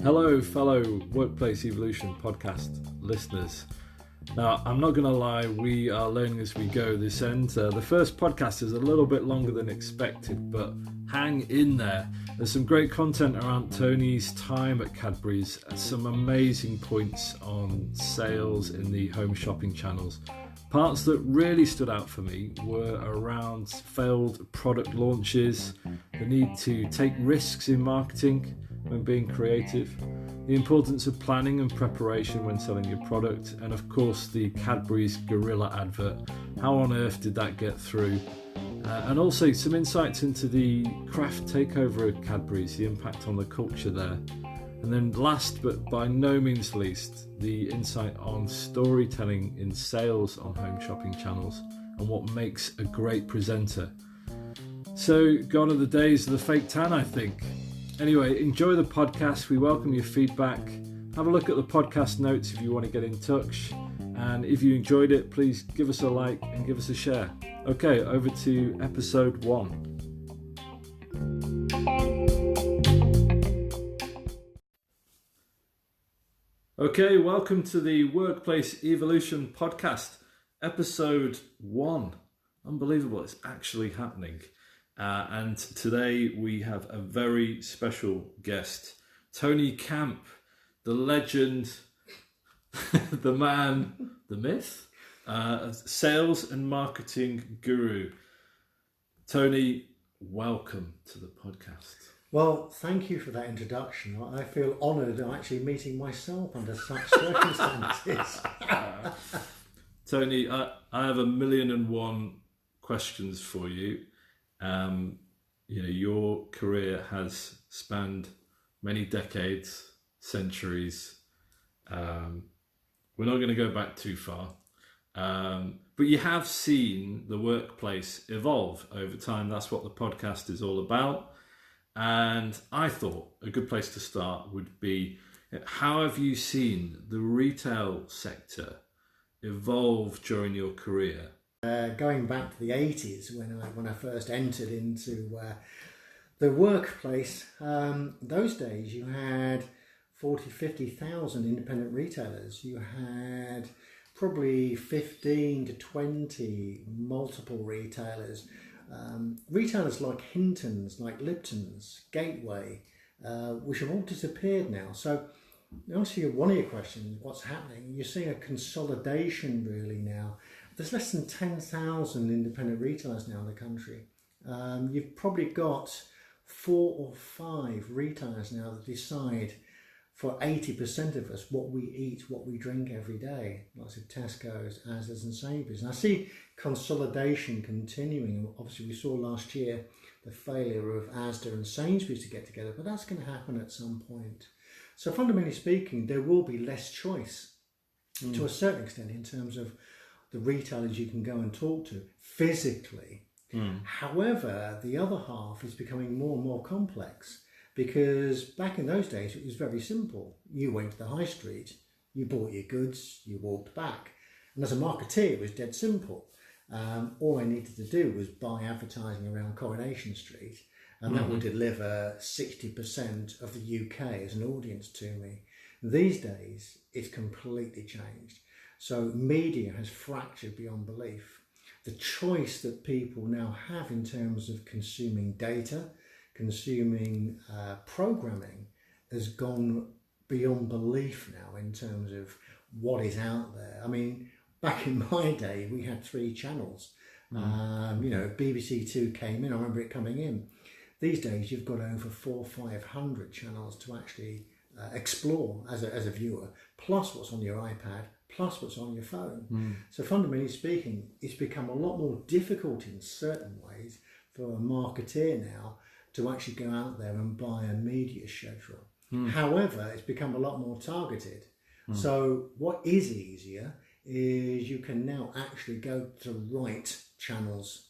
Hello, fellow Workplace Evolution podcast listeners. Now, I'm not going to lie, we are learning as we go this end. The first podcast is a little bit longer than expected, but hang in there. There's some great content around Tony's time at Cadbury's, some amazing points on sales in the home shopping channels. Parts that really stood out for me were around failed product launches, the need to take risks in marketing when being creative, the importance of planning and preparation when selling your product, and of course the Cadbury's gorrila advert. How on earth did that get through? And also some insights into the craft takeover of Cadbury's, the impact on the culture there. And then last but by no means least, the insight on storytelling in sales on home shopping channels and what makes a great presenter. So gone are the days of the fake tan, I think. Anyway, enjoy the podcast. We welcome your feedback. Have a look at the podcast notes if you want to get in touch. And if you enjoyed it, please give us a like and give us a share. Okay, over to episode 1. Okay, welcome to the Workplace Evolution podcast, episode 1. Unbelievable, it's actually happening. And today we have a very special guest, Tony Camp, the legend, the man, the myth, sales and marketing guru. Tony, welcome to the podcast. Well, thank you for that introduction. I feel honoured I'm actually meeting myself under such circumstances. Tony, I have 1,000,001 questions for you. Your career has spanned many decades, centuries. We're not going to go back too far, but you have seen the workplace evolve over time. That's what the podcast is all about. And I thought a good place to start would be, how have you seen the retail sector evolve during your career? Going back to the 80s when I first entered into the workplace, those days you had 50,000 independent retailers. You had probably 15 to 20 multiple retailers. Retailers like Hinton's, like Lipton's, Gateway, which have all disappeared now. So to answer one of your questions, what's happening, you're seeing a consolidation really now. There's less than 10,000 independent retailers now in the country. You've probably got 4 or 5 retailers now that decide for 80% of us what we eat, what we drink every day. Lots of Tesco's, Asda's and Sainsbury's. And I see consolidation continuing. Obviously we saw last year the failure of Asda and Sainsbury's to get together, but that's going to happen at some point. So fundamentally speaking, there will be less choice to a certain extent in terms of the retailers you can go and talk to physically. However, the other half is becoming more and more complex, because back in those days it was very simple. You went to the high street, you bought your goods, you walked back. And as a marketeer, it was dead simple. All I needed to do was buy advertising around Coronation Street, and that would deliver 60% of the UK as an audience to me. These days, it's completely changed. So media has fractured beyond belief. The choice that people now have in terms of consuming data, consuming programming, has gone beyond belief now in terms of what is out there. I mean, back in my day, we had 3 channels. BBC Two came in, I remember it coming in. These days, you've got over 400-500 channels to actually explore as a viewer, plus what's on your iPad, plus what's on your phone. So fundamentally speaking, it's become a lot more difficult in certain ways for a marketeer now to actually go out there and buy a media schedule. However, it's become a lot more targeted. So what is easier is you can now actually go to the right channels,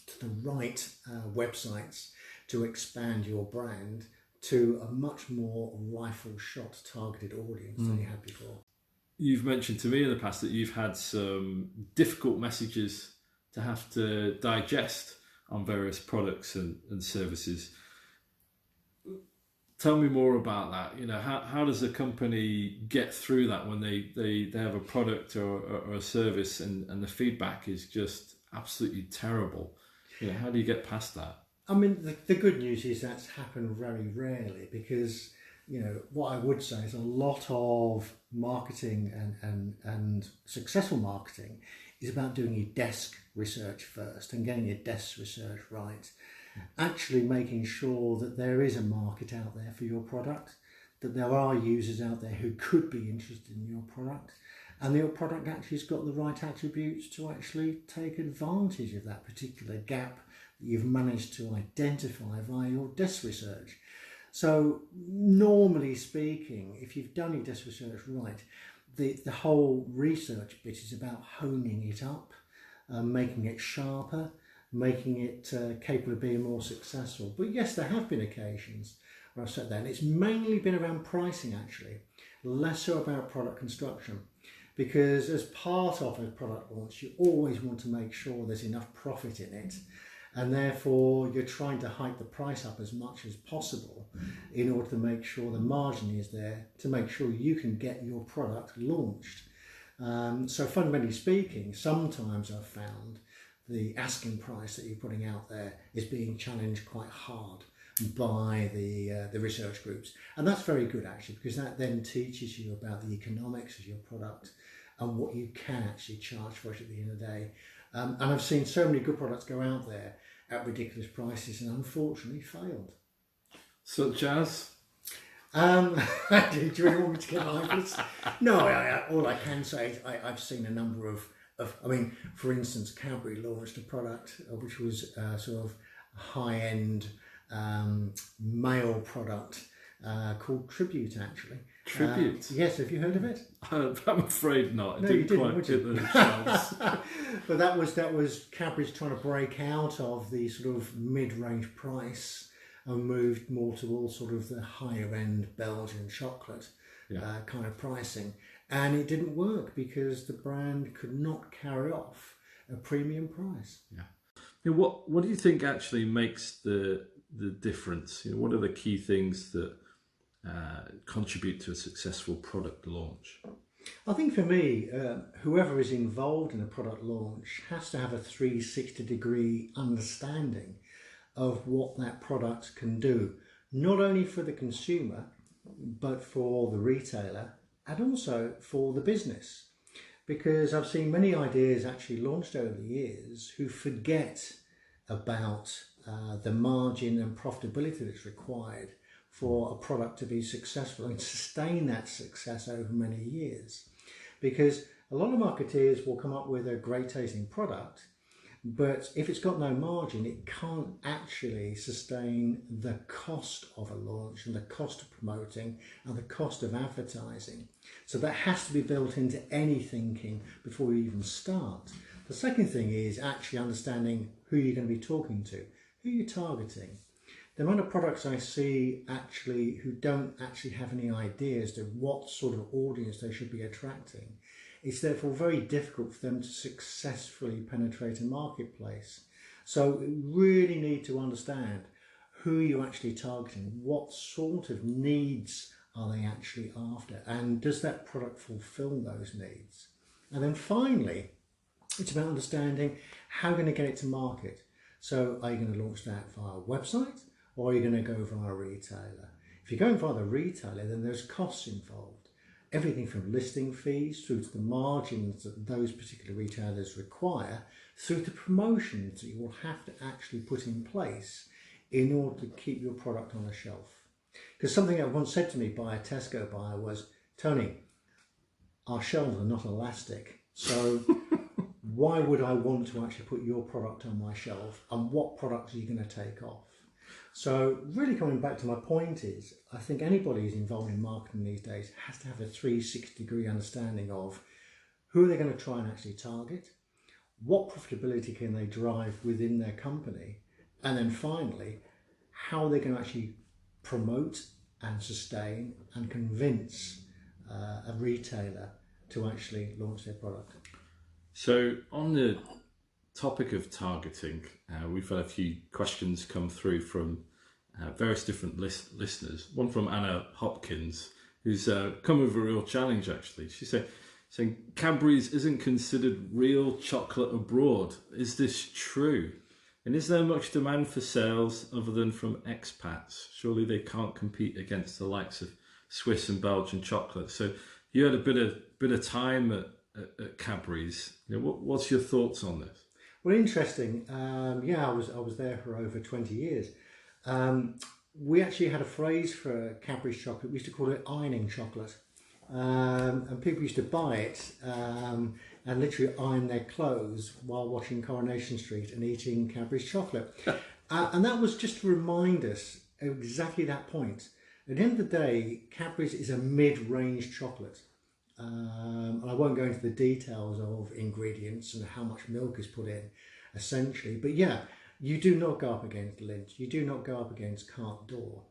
to the right websites to expand your brand to a much more rifle shot targeted audience than you had before. You've mentioned to me in the past that you've had some difficult messages to have to digest on various products and services. tell me more about that. You know, how does a company get through that when they have a product or a service and the feedback is just absolutely terrible? You know, how do you get past that? I mean, the good news is that's happened very rarely, because, you know, what I would say is a lot of marketing and successful marketing is about doing your desk research first and getting your desk research right. Actually making sure that there is a market out there for your product, that there are users out there who could be interested in your product, and your product actually has got the right attributes to actually take advantage of that particular gap that you've managed to identify via your desk research. So normally speaking, if you've done your desk research right, the whole research bit is about honing it up, making it sharper, making it capable of being more successful. But yes, there have been occasions where I've said that, and it's mainly been around pricing actually, less so about product construction. Because as part of a product launch, you always want to make sure there's enough profit in it, and therefore you're trying to hike the price up as much as possible in order to make sure the margin is there to make sure you can get your product launched. So fundamentally speaking, sometimes I've found the asking price that you're putting out there is being challenged quite hard by the research groups, and that's very good actually, because that then teaches you about the economics of your product and what you can actually charge for it at the end of the day. And I've seen so many good products go out there at ridiculous prices and unfortunately failed. Such as? Do you really want me to get like this? No, all I can say is I've seen a number of, I mean, for instance, Cadbury launched a product which was sort of high-end male product called Tribute, actually. Tribute? Yes, have you heard of it? I'm afraid not. No, It didn't you quite didn't, get the chance. But that was Cadbury's trying to break out of the sort of mid-range price and moved more towards sort of the higher-end Belgian chocolate kind of pricing. And it didn't work because the brand could not carry off a premium price. Yeah. You know, what do you think actually makes the difference? You know, what are the key things that contribute to a successful product launch? I think for me, whoever is involved in a product launch has to have a 360-degree understanding of what that product can do, not only for the consumer, but for the retailer and also for the business. Because I've seen many ideas actually launched over the years who forget about the margin and profitability that's required for a product to be successful and sustain that success over many years. Because a lot of marketeers will come up with a great tasting product, but if it's got no margin, it can't actually sustain the cost of a launch and the cost of promoting and the cost of advertising. So that has to be built into any thinking before you even start. The second thing is actually understanding who you're going to be talking to, who you're targeting. The amount of products I see actually who don't actually have any ideas to what sort of audience they should be attracting, it's therefore very difficult for them to successfully penetrate a marketplace. So you really need to understand who you're actually targeting, what sort of needs are they actually after, and does that product fulfill those needs? And then finally, it's about understanding how you're going to get it to market. So are you going to launch that via a website, or are you going to go via a retailer? If you're going via the retailer, then there's costs involved. Everything from listing fees through to the margins that those particular retailers require, through to promotions that you will have to actually put in place in order to keep your product on the shelf. Because something that once said to me by a Tesco buyer was, Tony, our shelves are not elastic, so why would I want to actually put your product on my shelf, and what products are you going to take off? So really coming back to my point is, I think anybody who's involved in marketing these days has to have a 360-degree understanding of who they're going to try and actually target, what profitability can they drive within their company, and then finally, how they can actually promote and sustain and convince a retailer to actually launch their product. So on the topic of targeting, we've had a few questions come through from various different listeners. One from Anna Hopkins, who's come with a real challenge, actually. She saying Cadbury's isn't considered real chocolate abroad. Is this true? And is there much demand for sales other than from expats? Surely they can't compete against the likes of Swiss and Belgian chocolate. So you had a bit of time at Cadbury's. What's your thoughts on this? Well, interesting. I was there for over 20 years. We actually had a phrase for Cadbury's chocolate. We used to call it ironing chocolate. And people used to buy it and literally iron their clothes while watching Coronation Street and eating Cadbury's chocolate. And that was just to remind us exactly that point. At the end of the day, Cadbury's is a mid-range chocolate. And I won't go into the details of ingredients and how much milk is put in, essentially. But yeah, you do not go up against Lindt. You do not go up against Carte d'Or.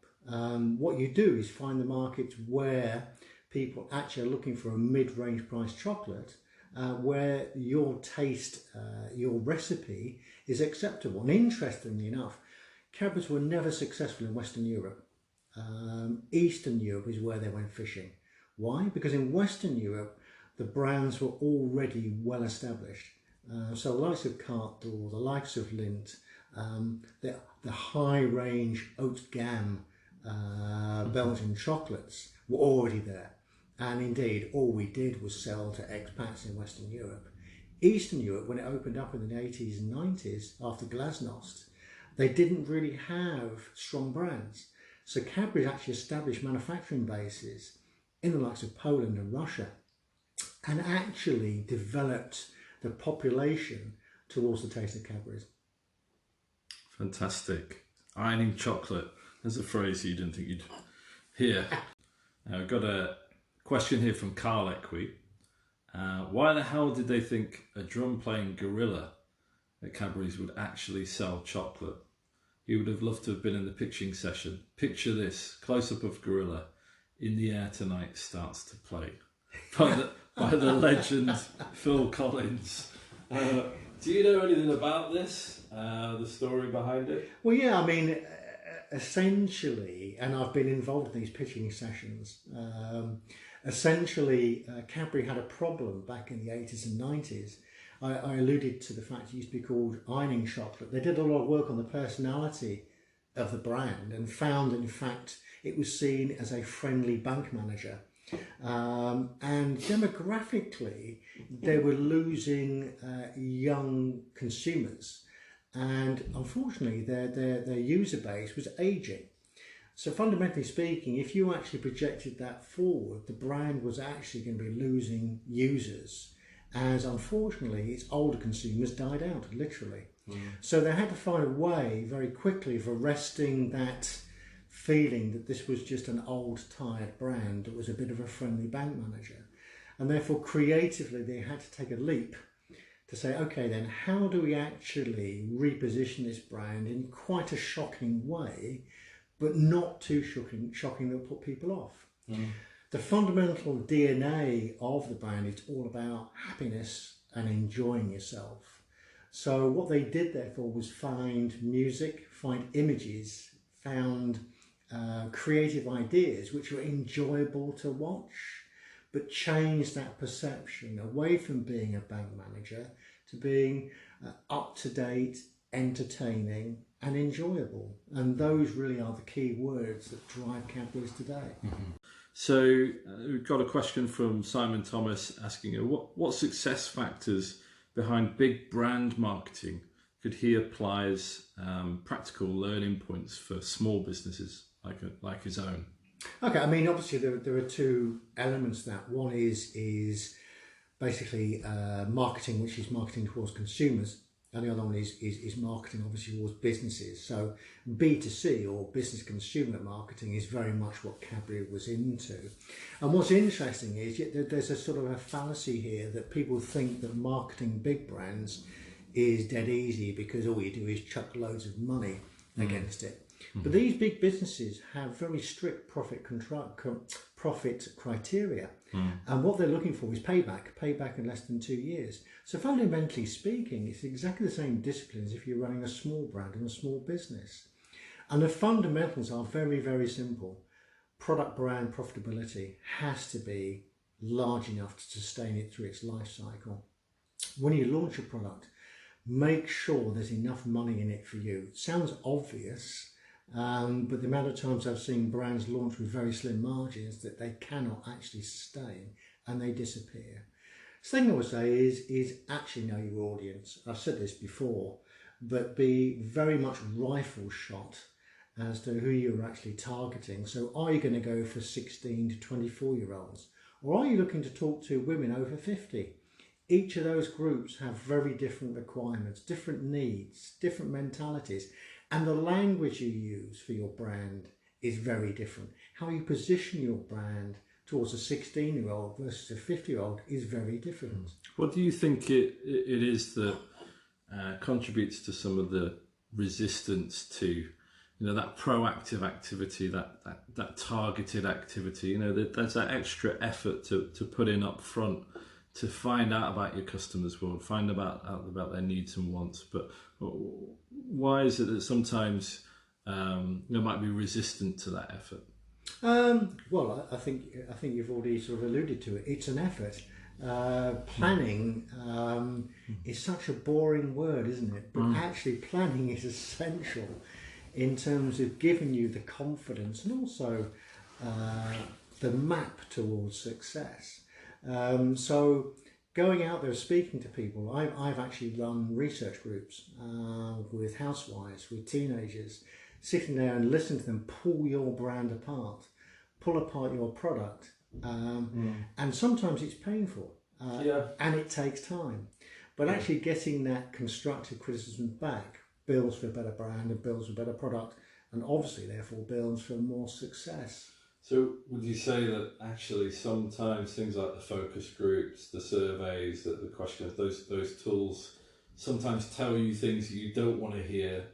What you do is find the markets where people actually are looking for a mid-range price chocolate, where your taste, your recipe is acceptable. And interestingly enough, Cadbury's were never successful in Western Europe. Eastern Europe is where they went fishing. Why? Because in Western Europe, the brands were already well established. So the likes of Carte d'Or, the likes of Lindt, the high-range haute gamme Belgian chocolates were already there. And indeed, all we did was sell to expats in Western Europe. Eastern Europe, when it opened up in the 80s and 90s, after Glasnost, they didn't really have strong brands. So Cadbury actually established manufacturing bases in the likes of Poland and Russia, and actually developed the population towards the taste of Cadbury's. Fantastic. Ironing chocolate. There's a phrase you didn't think you'd hear. I've got a question here from Carl Equi. Why the hell did they think a drum-playing gorilla at Cadbury's would actually sell chocolate? He would have loved to have been in the pitching session. Picture this, close-up of gorilla. In the Air Tonight starts to play by the legend Phil Collins. Do you know anything about this? The story behind it? Well, yeah, I mean, essentially, and I've been involved in these pitching sessions. Essentially, Cadbury had a problem back in the 80s and 90s. I alluded to the fact it used to be called ironing chocolate. They did a lot of work on the personality of the brand and found, in fact, it was seen as a friendly bank manager. And demographically, they were losing young consumers. And unfortunately, their user base was aging. So fundamentally speaking, if you actually projected that forward, the brand was actually going to be losing users, as unfortunately its older consumers died out, literally. So they had to find a way very quickly of arresting that feeling that this was just an old, tired brand that was a bit of a friendly bank manager. And therefore, creatively, they had to take a leap to say, okay, then how do we actually reposition this brand in quite a shocking way, but not too shocking that will put people off? The fundamental DNA of the brand is all about happiness and enjoying yourself. So what they did, therefore, was find music, find images, found creative ideas which were enjoyable to watch, but change that perception away from being a bank manager to being up-to-date, entertaining and enjoyable. And those really are the key words that drive Cadbury's today. So we've got a question from Simon Thomas asking, what success factors behind big brand marketing could he apply as practical learning points for small businesses like his own? Okay, I mean, obviously there are two elements to that. One is basically marketing, which is marketing towards consumers, and the other one is marketing obviously towards businesses. So B2C, or business consumer marketing, is very much what Cadbury was into. And what's interesting is there's a sort of a fallacy here that people think that marketing big brands is dead easy because all you do is chuck loads of money against it. But these big businesses have very strict profit criteria. And what they're looking for is payback in less than 2 years. So fundamentally speaking, it's exactly the same discipline as if you're running a small brand and a small business. And the fundamentals are very, very simple. Product brand profitability has to be large enough to sustain it through its life cycle. When you launch a product, make sure there's enough money in it for you. It sounds obvious, but the amount of times I've seen brands launch with very slim margins that they cannot actually sustain and they disappear. Second thing I would say is actually know your audience. I've said this before, but be very much rifle shot as to who you're actually targeting. So are you going to go for 16 to 24-year-olds? Or are you looking to talk to women over 50? Each of those groups have very different requirements, different needs, different mentalities. And the language you use for your brand is very different. How you position your brand towards a 16-year-old versus a 50-year-old is very different. What do you think it is that contributes to some of the resistance to, that proactive activity, that targeted activity? There's that extra effort to put in up front to find out about your customers' world, find out about their needs and wants. But why is it that sometimes there might be resistant to that effort? Well, I think you've already sort of alluded to it. It's an effort. Planning is such a boring word, isn't it? But actually planning is essential in terms of giving you the confidence and also the map towards success. So going out there speaking to people, I've actually run research groups with housewives, with teenagers, sitting there and listening to them pull your brand apart, pull apart your product. And sometimes it's painful and it takes time. But actually getting that constructive criticism back builds for a better brand and builds for a better product, and obviously therefore builds for more success. So would you say that actually sometimes things like the focus groups, the surveys, the questions, those tools sometimes tell you things that you don't want to hear,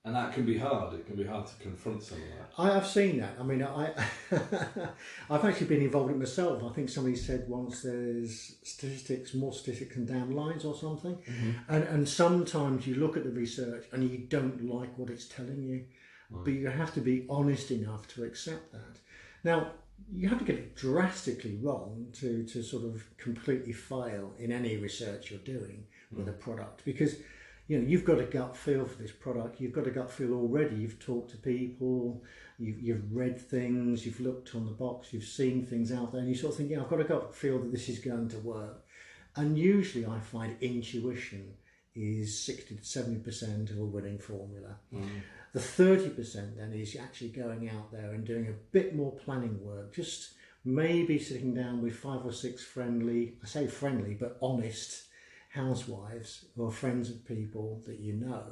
and that can be hard. It can be hard to confront some of that. I've seen that. I mean, I've actually been involved in it myself. I think somebody said once there's more statistics than damn lines or something. And sometimes you look at the research and you don't like what it's telling you, but you have to be honest enough to accept that. Now, you have to get it drastically wrong to sort of completely fail in any research you're doing with a product, because you've got a gut feel for this product. You've got a gut feel already. You've talked to people, you've read things, you've looked on the box, you've seen things out there, and you sort of think, I've got a gut feel that this is going to work. And usually I find intuition is 60 to 70% of a winning formula. The 30% then is actually going out there and doing a bit more planning work, just maybe sitting down with 5 or 6 friendly, I say friendly, but honest housewives or friends of people that you know,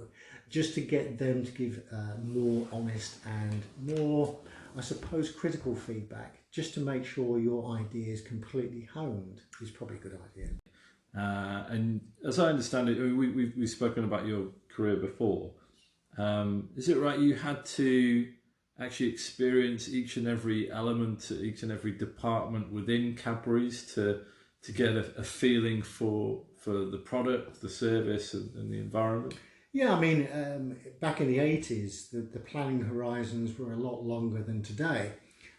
just to get them to give more honest and more, I suppose, critical feedback, just to make sure your idea is completely honed, is probably a good idea. And as I understand it, we've spoken about your career before. Is it right you had to actually experience each and every element, each and every department within Cadbury's to get a feeling for the product, the service and the environment? Yeah, I mean, back in the 80s, the planning horizons were a lot longer than today.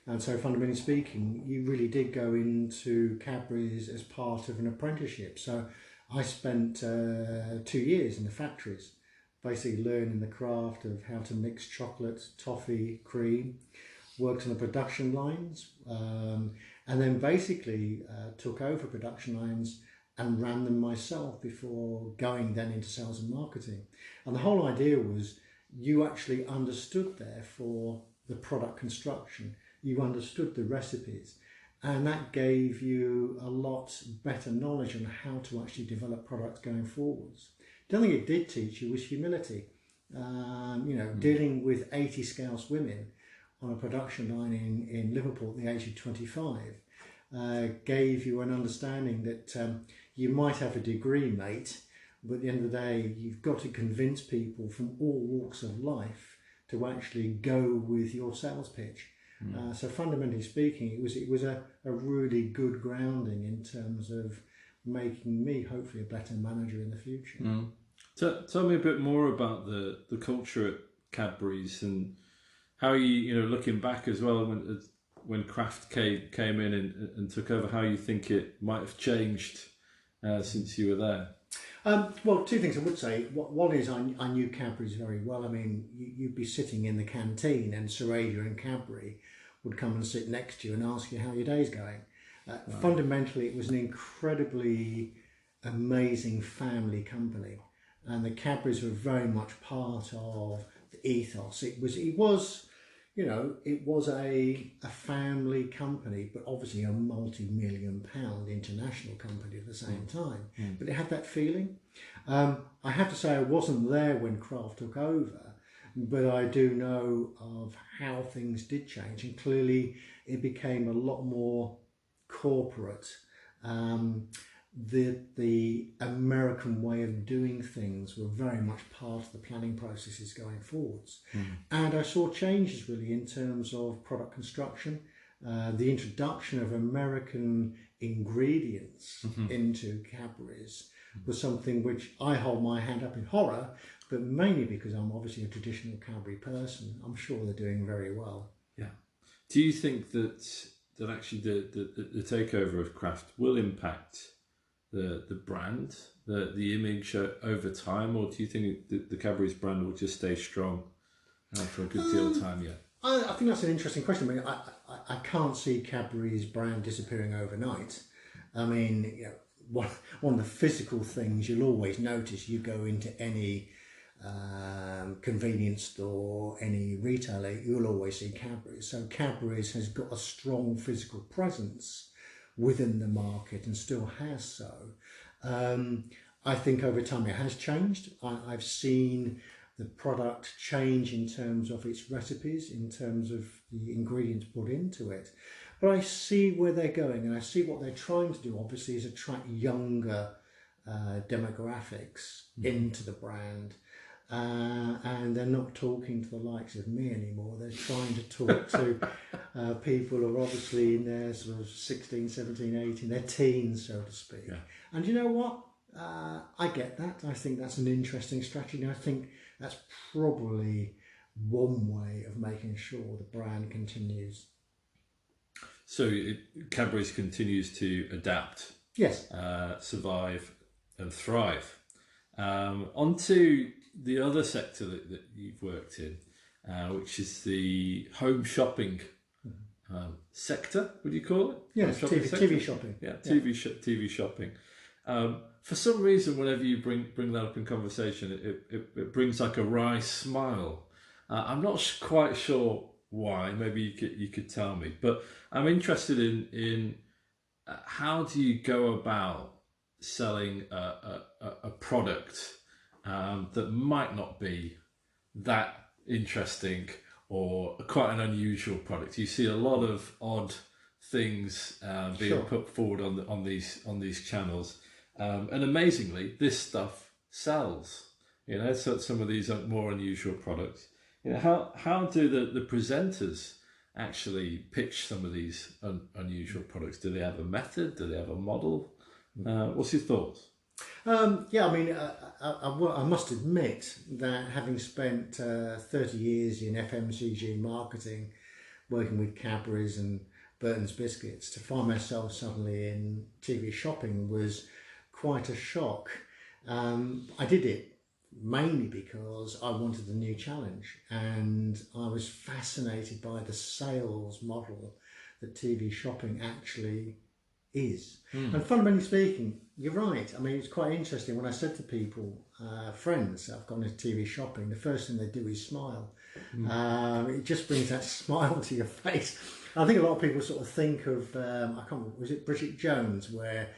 And so fundamentally speaking, you really did go into Cadbury's as part of an apprenticeship. So I spent 2 years in the factories, basically learning the craft of how to mix chocolate, toffee, cream, worked on the production lines, and then basically took over production lines and ran them myself before going then into sales and marketing. And the whole idea was you actually understood there for the product construction, you understood the recipes, and that gave you a lot better knowledge on how to actually develop products going forwards. The other thing it did teach you was humility. Dealing with 80 Scouse women on a production line in Liverpool at the age of 25 gave you an understanding that you might have a degree, mate, but at the end of the day, you've got to convince people from all walks of life to actually go with your sales pitch. So fundamentally speaking, it was a really good grounding in terms of making me hopefully a better manager in the future. Tell me a bit more about the culture at Cadbury's and how you know, looking back as well, when Kraft came in and took over, how you think it might have changed since you were there? Well, two things I would say. One is I knew Cadbury's very well. I mean, you'd be sitting in the canteen and Sir Adrian and Cadbury would come and sit next to you and ask you how your day's going. Wow. Fundamentally, it was an incredibly amazing family company, and the Cadburys were very much part of the ethos. It was you know, it was a family company, but obviously a multi-million-pound international company at the same time. But it had that feeling. I have to say I wasn't there when Kraft took over, but I do know of how things did change, and clearly it became a lot more corporate. The American way of doing things were very much part of the planning processes going forwards. And I saw changes really in terms of product construction, the introduction of American ingredients into Cadbury's was something which I hold my hand up in horror, but mainly because I'm obviously a traditional Cadbury person. I'm sure they're doing very well. Yeah. Do you think that actually the takeover of Kraft will impact the brand, the image over time, or do you think the Cadbury's brand will just stay strong for a good deal of time yet? I think that's an interesting question. I mean, I can't see Cadbury's brand disappearing overnight. I mean, you know, one of the physical things you'll always notice, you go into any convenience store, any retailer, you'll always see Cadbury's. So Cadbury's has got a strong physical presence within the market and still has so. I think over time it has changed. I've seen the product change in terms of its recipes, in terms of the ingredients put into it. But I see where they're going, and I see what they're trying to do, obviously, is attract younger demographics into the brand. And they're not talking to the likes of me anymore. They're trying to talk to people who are obviously in their sort of 16, 17, 18, their teens, so to speak. Yeah. And you know what? I get that. I think that's an interesting strategy. And I think that's probably one way of making sure the brand continues. So Cadbury's continues to adapt, yes, survive and thrive. Onto the other sector that you've worked in, which is the home shopping sector, would you call it? Yes, TV shopping. Yeah, TV shopping. For some reason, whenever you bring that up in conversation, it brings like a wry smile. I'm not quite sure why. Maybe you could tell me. But I'm interested in how do you go about selling a product that might not be that interesting or quite an unusual product. You see a lot of odd things being put forward on these channels, and amazingly, this stuff sells. You know, so some of these are more unusual products. You know, how do the presenters actually pitch some of these unusual products? Do they have a method? Do they have a model? What's your thoughts? Yeah, I mean, I must admit that having spent 30 years in FMCG marketing, working with Cadbury's and Burton's Biscuits, to find myself suddenly in TV shopping was quite a shock. I did it mainly because I wanted a new challenge, and I was fascinated by the sales model that TV shopping actually is. And fundamentally speaking, you're right. I mean, it's quite interesting when I said to people, friends, I've gone into TV shopping, the first thing they do is smile. It just brings that smile to your face. I think a lot of people sort of think of, I can't remember, was it Bridget Jones, where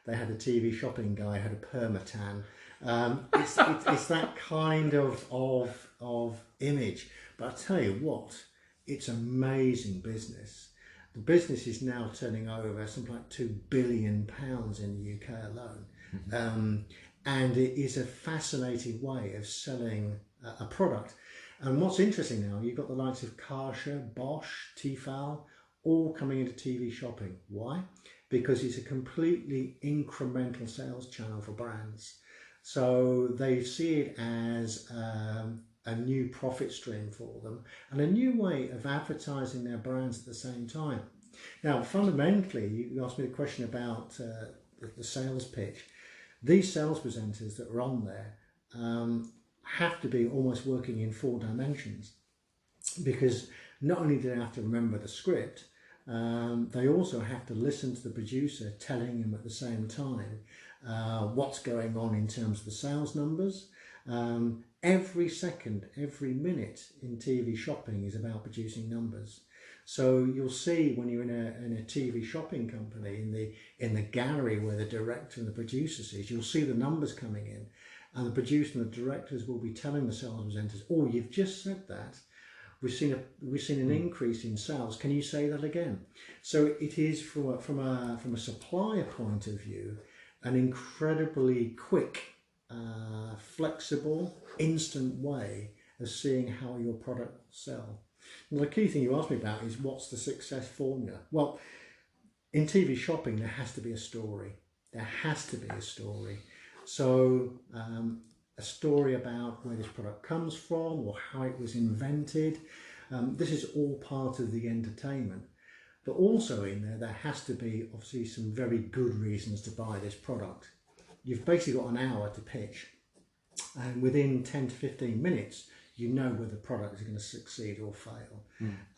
they had a TV shopping guy, had a permatan. It's that kind of image. But I tell you what, it's amazing business. The business is now turning over something like £2 billion in the UK alone. And it is a fascinating way of selling a product. And what's interesting now, you've got the likes of Karcher, Bosch, Tefal, all coming into TV shopping. Why? Because it's a completely incremental sales channel for brands. So they see it as a a new profit stream for them and a new way of advertising their brands at the same time. Now, fundamentally, you asked me the question about the sales pitch. These sales presenters that are on there have to be almost working in 4 dimensions, because not only do they have to remember the script, they also have to listen to the producer telling them at the same time what's going on in terms of the sales numbers. Every second, every minute in TV shopping is about producing numbers. So you'll see when you're in a TV shopping company, in the gallery where the director and the producer sits, you'll see the numbers coming in, and the producer and the directors will be telling the sales presenters, "Oh, you've just said that. We've seen an increase in sales. Can you say that again?" So it is from a supplier point of view, an incredibly quick, flexible, instant way of seeing how your product will sell. And the key thing you asked me about is, what's the success formula? Well, in TV shopping, there has to be a story. There has to be a story. So a story about where this product comes from or how it was invented. This is all part of the entertainment. But also in there has to be obviously some very good reasons to buy this product. You've basically got an hour to pitch, and within 10 to 15 minutes, you know whether the product is going to succeed or fail.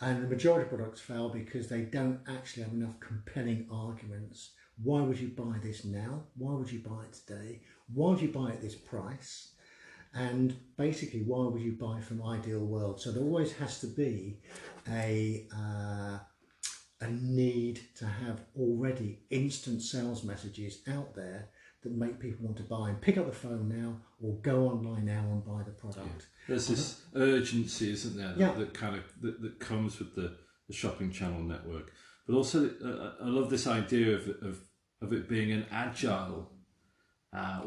And the majority of products fail because they don't actually have enough compelling arguments. Why would you buy this now? Why would you buy it today? Why would you buy it at this price? And basically, why would you buy from Ideal World? So there always has to be a need to have already instant sales messages out there that make people want to buy and pick up the phone now or go online now and buy the product. Yeah. There's this urgency, isn't there, that kind of that comes with the shopping channel network. But also, I love this idea of it being an agile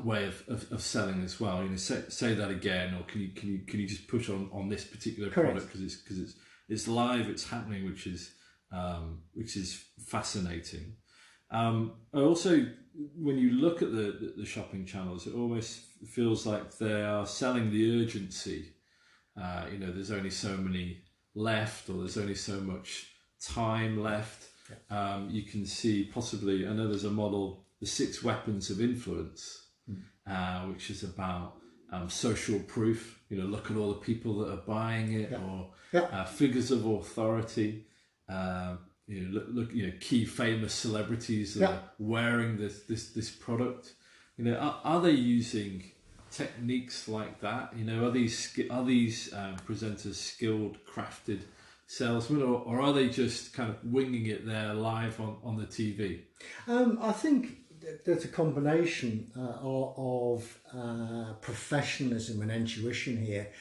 way of selling as well. You know, say that again, or can you just push on this particular product because it's live, it's happening, which is fascinating. Also, when you look at the shopping channels, it almost feels like they are selling the urgency. There's only so many left, or there's only so much time left. You can see possibly, I know there's a model, the 6 weapons of influence, which is about social proof. Look at all the people that are buying it, or figures of authority. Look, key famous celebrities that are wearing this product. Are they using techniques like that? Are these presenters skilled, crafted salesmen, or are they just kind of winging it there live on the TV? I think there's a combination of professionalism and intuition here.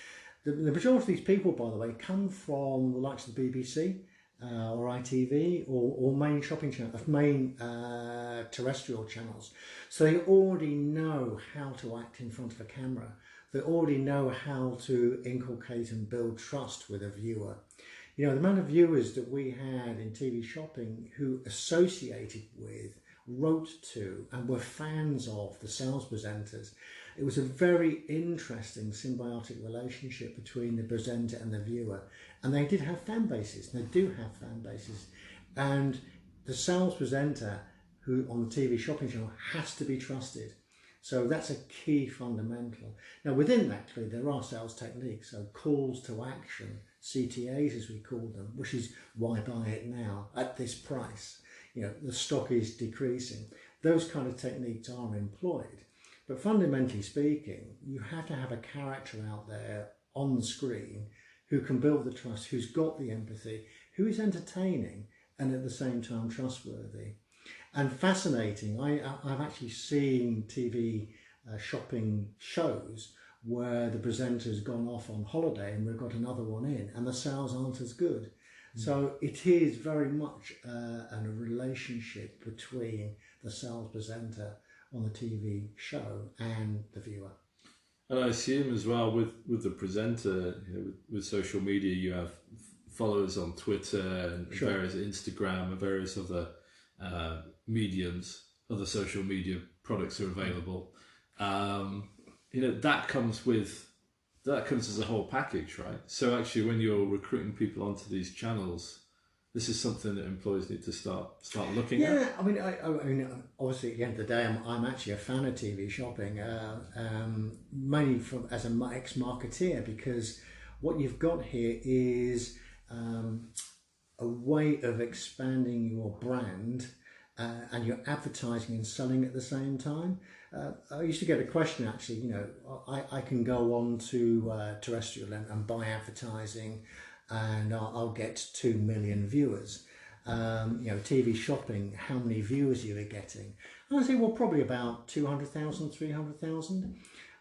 The majority of these people, by the way, come from the likes of the BBC or ITV or main shopping channels, main terrestrial channels. So they already know how to act in front of a camera. They already know how to inculcate and build trust with a viewer. The amount of viewers that we had in TV shopping who associated with, wrote to, and were fans of the sales presenters. It was a very interesting symbiotic relationship between the presenter and the viewer. And they did have fan bases. They do have fan bases. And the sales presenter who on the TV shopping channel has to be trusted. So that's a key fundamental. Now within that, clearly, there are sales techniques. So calls to action, CTAs as we call them, which is why buy it now at this price. The stock is decreasing. Those kind of techniques are employed. But fundamentally speaking, you have to have a character out there on the screen who can build the trust, who's got the empathy, who is entertaining and at the same time trustworthy. And fascinating, I've actually seen TV shopping shows where the presenter's gone off on holiday and we've got another one in and the sales aren't as good. So it is very much a relationship between the sales presenter on the TV show and the viewer. And I assume as well with the presenter, with social media, you have followers on Twitter and various Instagram and various other mediums, other social media products are available. That comes with that comes as a whole package, right? So actually, when you're recruiting people onto these channels, this is something that employers need to start looking at. Yeah, I mean, obviously, at the end of the day, I'm actually a fan of TV shopping, mainly as an ex-marketeer, because what you've got here is a way of expanding your brand and your advertising and selling at the same time. I used to get a question actually, you know, I can go on to terrestrial and buy advertising and I'll get 2 million viewers. You know, TV shopping, how many viewers you were getting? And I say, well, probably about 200,000, 300,000.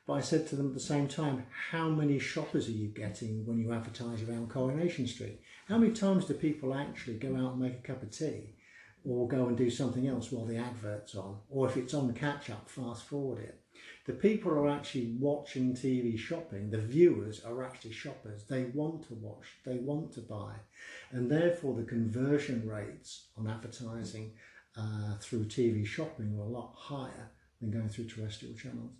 But I said to them at the same time, how many shoppers are you getting when you advertise around Coronation Street? How many times do people actually go out and make a cup of tea or go and do something else while the advert's on? Or if it's on catch-up, fast forward it. The people are actually watching TV shopping. The viewers are actually shoppers. They want to watch, they want to buy. And therefore the conversion rates on advertising through TV shopping are a lot higher than going through terrestrial channels.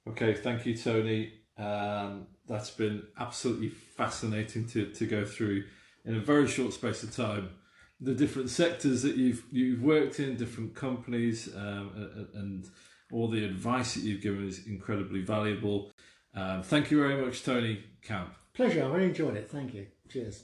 Okay, thank you, Tony. That's been absolutely fascinating to go through in a very short space of time the different sectors that you've worked in, different companies, and all the advice that you've given is incredibly valuable. Thank you very much, Tony Camp. Pleasure, I really enjoyed it. Thank you. Cheers.